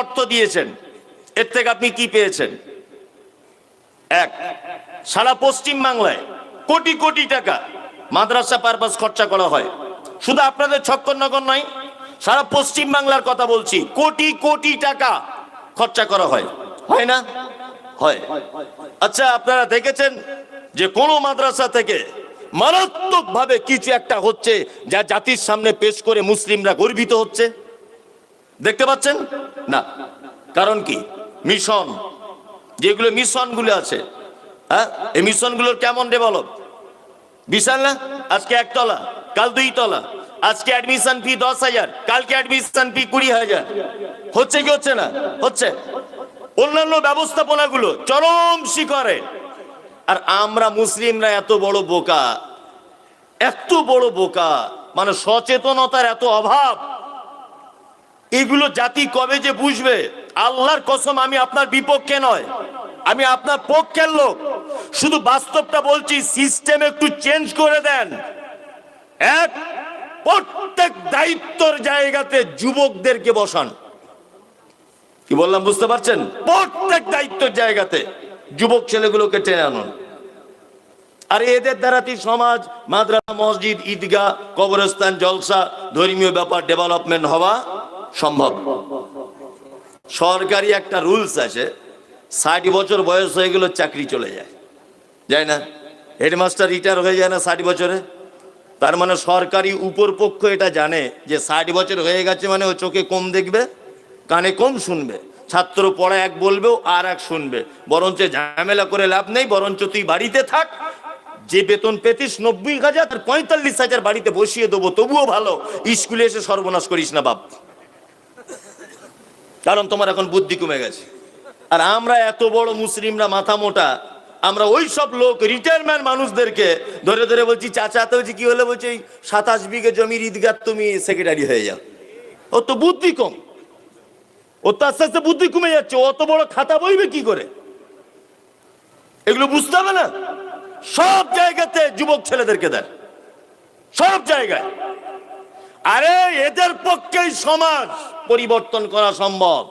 অর্থ দিয়েছেন, এর থেকে আপনি কি পেয়েছেন? এক, সারা পশ্চিম বাংলায় কোটি কোটি টাকা মাদ্রাসা পারপাস খরচা করা হয়। শুধু আপনাদের ছক্করনগর নয়, সারা পশ্চিম বাংলার কথা বলছি, কোটি কোটি টাকা খরচা করা হয়, হয় না? হয়। আচ্ছা, আপনারা দেখেছেন যে কোন মাদ্রাসা থেকে মারাত্মক ভাবে কিছু একটা হচ্ছে যা জাতির সামনে পেশ করে মুসলিমরা গর্বিত হচ্ছে? দেখতে পাচ্ছেন না? কারণ কি? মিশন, যেগুলো মিশনগুলো আছে, হ্যাঁ, এই মিশনগুলোর কেমন ডেভেলপ, বিশাল না? আজকে 1 তলা, কাল 2 তলা, আজকে অ্যাডমিশন ফি 10,000, কালকে অ্যাডমিশন ফি 20,000। হচ্ছে কি হচ্ছে না? হচ্ছে। অন্যান্য ব্যবস্থাপনাগুলো চরম শিখরে। আর আমরা মুসলিমরা এত বড় বোকা, এত বড় বোকা, মানে সচেতনতার এত অভাব। এগুলো জাতি কবে যে বুঝবে? আল্লাহর কসম, আমি আপনার বিপক্ষে নয়, আমি আপনার পক্ষের লোক। শুধু বাস্তবটা বলছি, সিস্টেম একটু চেঞ্জ করে দেন। এক, প্রত্যেক দায়িত্বর জায়গাতে যুবকদেরকে বসান। কি বললাম বুঝতে পারছেন? প্রত্যেক দায়িত্বের জায়গাতে যুবক ছেলেগুলোকে টেনে আনুন। আর এদের দ্বারাতেই সমাজ, মাদ্রাসা, মসজিদ, ঈদগাহ, কবরস্থান, জলসা, ধর্মীয় ব্যাপার ডেভেলপমেন্ট হওয়া সম্ভব। সরকারি একটা রুলস আছে, 60 বছর বয়স হয়ে গেল চাকরি চলে যায়, যায় না? হেডমাস্টার রিটায়ার হয়ে যায় না 60 বছরে? তার মানে সরকারি উপর পক্ষ এটা জানে যে 60 বছর হয়ে গেছে মানে ও চোখে কম দেখবে, কানে কম শুনবে, ছাত্র পড়া এক বলবেও আর এক শুনবে। বরঞ্চ ঝামেলা করে লাভ নেই, বরঞ্চ তুই বাড়িতে থাক, যে বেতন পেতিস 90,000 আর 45,000 বাড়িতে বসিয়ে দেবো, তবুও ভালো, স্কুলে এসে সর্বনাশ করিস না বাপ, কারণ তোমার এখন বুদ্ধি কমে গেছে। আর আমরা এত বড় মুসলিমরা মাথা মোটা, আমরা ওই সব লোক রিটায়ারমেন্ট মানুষদেরকে ধরে ধরে বলছি, চাচা তো বলছি কি হলে, বলছি 27 বিঘে জমির ঈদগাহ তুমি সেক্রেটারি হয়ে যাও। ও তো বুদ্ধি কম, ও তো আস্তে আস্তে বুদ্ধি কমে যাচ্ছে, অত বড় খাতা বইবে কি করে? এগুলো বুঝতে হবে না? সব জায়গাতে যুবক ছেলেদেরকে দেন, সব জায়গায়। আরে এদের পক্ষেই সমাজ পরিবর্তন করা সম্ভব,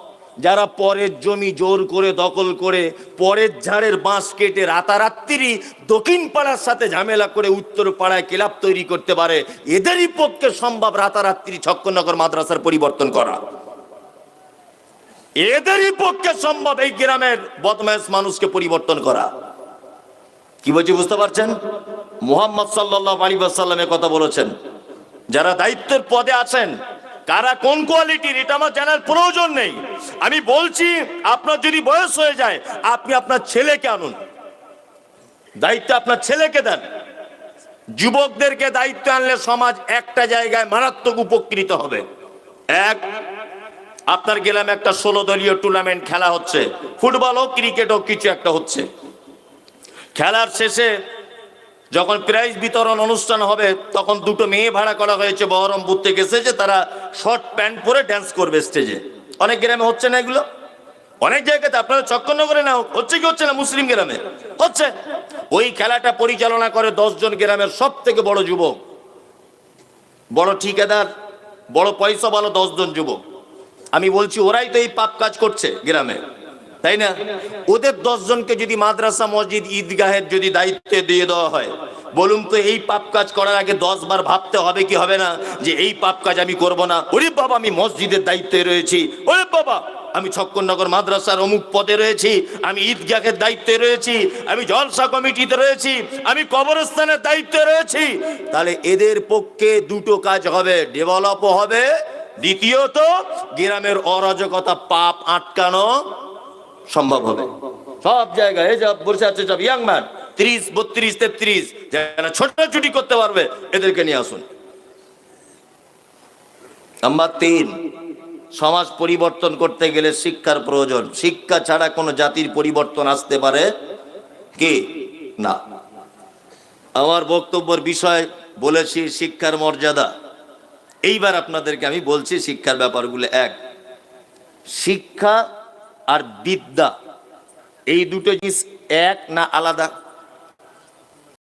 যারা পরের জমি জোর করে দখল করে, পরের ঝাড়ের বাঁশ কেটে রাতারাত্রি দক্ষিণ পাড়ার সাথে ঝামেলা করে উত্তর পাড়ায় ক্লাব তৈরি করতে পারে, এদেরই পক্ষে সম্ভব রাতারাত্রি ছক্কনগর মাদ্রাসার পরিবর্তন করা। এদেরই পক্ষে সম্ভব এই গ্রামের বদমাশ মানুষকে পরিবর্তন করা। কি বলছি বুঝতে পারছেন? মুহাম্মদ সাল্লাল্লাহু আলাইহি ওয়াসাল্লামের কথা বলেছেন, যারা দায়িত্বের পদে আছেন কারা কোন কোয়ালিটির এটা আমার জানার প্রয়োজন নেই। আমি বলছি, আপনার যদি বয়স হয়ে যায়, আপনি আপনার ছেলেকে আনুন, দায়িত্ব আপনার ছেলেকে দেন। যুবকদেরকে দায়িত্ব আনলে সমাজ একটা জায়গায় মারাত্মক উপকৃত হবে। এক, আপনার গ্রামে একটা 16 দলীয় টুর্নামেন্ট খেলা হচ্ছে, ফুটবল হোক, ক্রিকেট হোক, কিছু একটা হচ্ছে। খেলার শেষে যখন প্রাইজ বিতরণ অনুষ্ঠান হবে, তখন 2টো মেয়ে ভাড়া করা হয়েছে, বহরমপুর থেকে এসেছে, তারা শর্ট প্যান্ট পরে ড্যান্স করবে স্টেজে। অনেক গ্রামে হচ্ছে না এগুলো? অনেক জায়গাতে, আপনারা চক্করনগরে না হচ্ছে কি হচ্ছে না? মুসলিম গ্রামে হচ্ছে। ওই খেলাটা পরিচালনা করে 10 জন গ্রামের সব থেকে বড় যুবক, বড় ঠিকাদার, বড় পয়সা ভালো 10 জন যুবক। আমি বলছি ওরাই তো এই পাপ কাজ করছে গ্রামে, তাই না? ওদের 10 জনকে যদি মাদ্রাসা, মসজিদ, ঈদগাহের যদি দায়িত্ব দিয়ে দেওয়া হয়, বলুন তো এই পাপ কাজ করার আগে 10 বার ভাবতে হবে কি হবে না যে এই পাপ কাজ আমি করব না? ওরে বাবা, আমি মসজিদের দায়িত্বে রয়েছি, ওরে বাবা আমি ছক্কনগর মাদ্রাসার অমুক পদে রয়েছি, আমি ঈদগাহের দায়িত্বে রয়েছি, আমি জলসা কমিটিতে রয়েছি, আমি কবরস্থানের দায়িত্বে রয়েছি। তাহলে এদের পক্ষে 2টো কাজ হবে, ডেভেলপও হবে, দ্বিতীয়ত গ্রামের অরাজকতা, পাপ আটকানো সম্ভব হবে। সব জায়গায় এই যে বসে আছে সব ইয়াং ম্যান, 30, 32, 33, যারা ছোটাছুটি করতে পারবে, এদেরকে নিয়ে আসুন। নাম্বার 3, সমাজ পরিবর্তন করতে গেলে শিক্ষার প্রয়োজন। শিক্ষা ছাড়া কোনো জাতির পরিবর্তন আসতে পারে কি না। আমার বক্তব্যের বিষয় বলেছি শিক্ষার মর্যাদা। এইবার আপনাদেরকে আমি বলছি শিক্ষার ব্যাপারগুলো। 1, শিক্ষা আর বিদ্যা এই দুটো জিনিস এক না আলাদা?